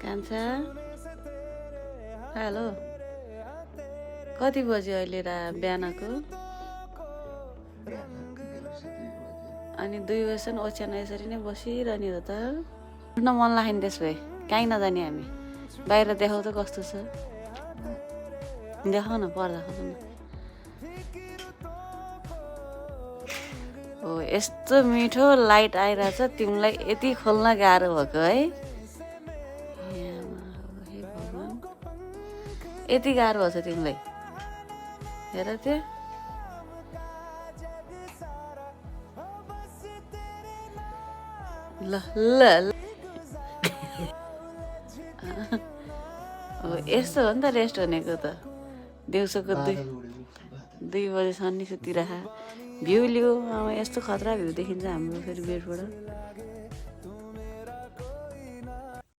कान्छा हेलो कति बज्यो अहिले बिहानको अनि 2 बजेसम्म ओछ्यान यसरी नै बसिरहने हो त उठ्न मन लाग्यो नि त्यसो भए कहीँ नजाने हामी बाहिर देखाउ त कस्तो छ देखाउ न पर्दा खोल न हो यस्तो मिठो लाइट आइरहेछ तिमीलाई यति खोल्न गाह्रो भएको है यति गाह्रो भएको छ तिमीलाई हेर त्यो ल ल यस्तो हो नि त रेस्ट भनेको त दिउँसोको 2 बजेसम्म नि सुतिरह भ्यू लिऊ यस्तो खतरा भ्यू देखिन्छ हाम्रो फेरि बेडबाट